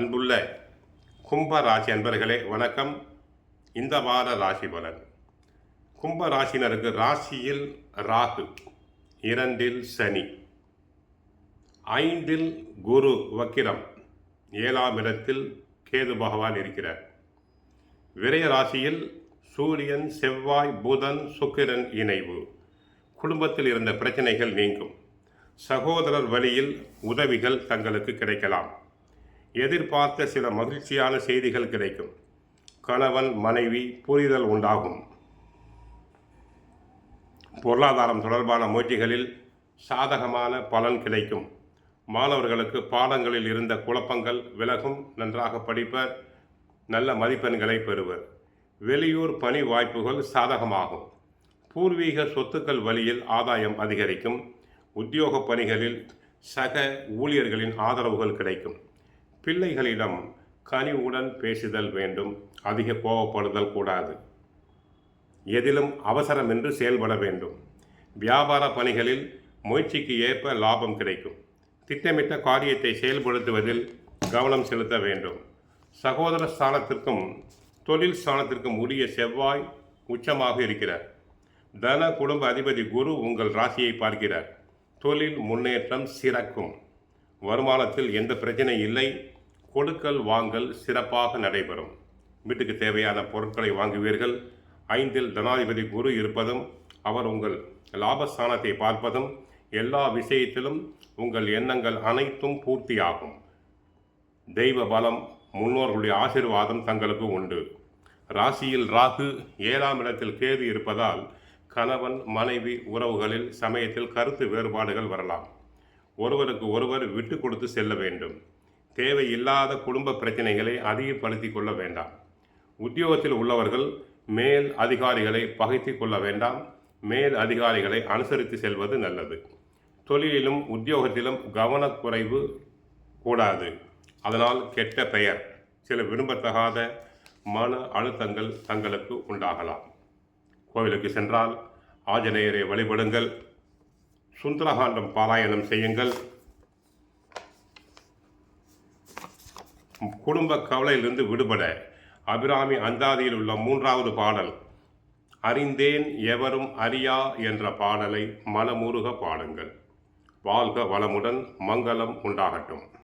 அன்புள்ள கும்ப ராசி அன்பர்களே வணக்கம். இந்த வார ராசி பலன். கும்ப ராசினருக்கு ராசியில் ராகு, 2இல் சனி, 5இல் குரு வக்கிரம், 7ஆம் இடத்தில் கேது பகவான் இருக்கிறார். விரய ராசியில் சூரியன், செவ்வாய், புதன், சுக்கிரன் இணைவு. குடும்பத்தில் இருந்த பிரச்சனைகள் நீங்கும். சகோதரர் வழியில் உதவிகள் தங்களுக்கு கிடைக்கலாம். எதிர்பார்த்த சில மகிழ்ச்சியான செய்திகள் கிடைக்கும். கணவன் மனைவி புரிதல் உண்டாகும். பொருளாதாரம் தொடர்பான முயற்சிகளில் சாதகமான பலன் கிடைக்கும். மாணவர்களுக்கு பாடங்களில் இருந்த குழப்பங்கள் விலகும். நன்றாக படிப்பர், நல்ல மதிப்பெண்களை பெறுவர். வெளியூர் பணி வாய்ப்புகள் சாதகமாகும். பூர்வீக சொத்துக்கள் வழியில் ஆதாயம் அதிகரிக்கும். உத்தியோக பணிகளில் சக ஊழியர்களின் ஆதரவுகள் கிடைக்கும். பிள்ளைகளிடம் கனிவுடன் பேசுதல் வேண்டும். அதிக கோபப்படுதல் கூடாது. எதிலும் அவசரமின்றி செயல்பட வேண்டும். வியாபார பணிகளில் முயற்சிக்கு ஏற்ப லாபம் கிடைக்கும். திட்டமிட்ட காரியத்தை செயல்படுத்துவதில் கவனம் செலுத்த வேண்டும். சகோதர ஸ்தானத்திற்கும் தொழில் ஸ்தானத்திற்கும் உரிய செவ்வாய் உச்சமாக இருக்கிறார். தன குடும்ப அதிபதி குரு உங்கள் ராசியை பார்க்கிறார். தொழில் முன்னேற்றம் சிறக்கும். வருமானத்தில் எந்த பிரச்சனை இல்லை. கொடுக்கல் வாங்கல் சிறப்பாக நடைபெறும். வீட்டுக்கு தேவையான பொருட்களை வாங்குவீர்கள். 5இல் தனாதிபதி குரு இருப்பதும் அவர் உங்கள் லாபஸ்தானத்தை பார்ப்பதும் எல்லா விஷயத்திலும் உங்கள் எண்ணங்கள் அனைத்தும் பூர்த்தியாகும். தெய்வ பலம், முன்னோர்களுடைய ஆசீர்வாதம் தங்களுக்கு உண்டு. ராசியில் ராகு, 7ஆம் இடத்தில் கேது இருப்பதால் கணவன் மனைவி உறவுகளில் சமயத்தில் கருத்து வேறுபாடுகள் வரலாம். ஒருவருக்கு ஒருவர் விட்டு கொடுத்து செல்ல வேண்டும். தேவையில்லாத குடும்ப பிரச்சனைகளை அதிகப்படுத்தி கொள்ள வேண்டாம். உத்தியோகத்தில் உள்ளவர்கள் மேல் அதிகாரிகளை பகைத்து கொள்ள வேண்டாம். மேல் அதிகாரிகளை அனுசரித்து செல்வது நல்லது. தொழிலிலும் உத்தியோகத்திலும் கவனக்குறைவு கூடாது. அதனால் கெட்ட பெயர், சில விரும்பத்தகாத மன அழுத்தங்கள் தங்களுக்கு உண்டாகலாம். கோவிலுக்கு சென்றால் ஆஞ்சநேயரை வழிபடுங்கள். சுந்தரகாண்டம் பாராயணம் செய்யுங்கள். குடும்ப கவலையிலிருந்து விடுபட அபிராமி அந்தாதியில் உள்ள 3வது பாடல் அறிந்தேன் எவரும் அறியா என்ற பாடலை மனமுருக பாடுங்கள். வாழ்க வளமுடன், மங்களம் உண்டாகட்டும்.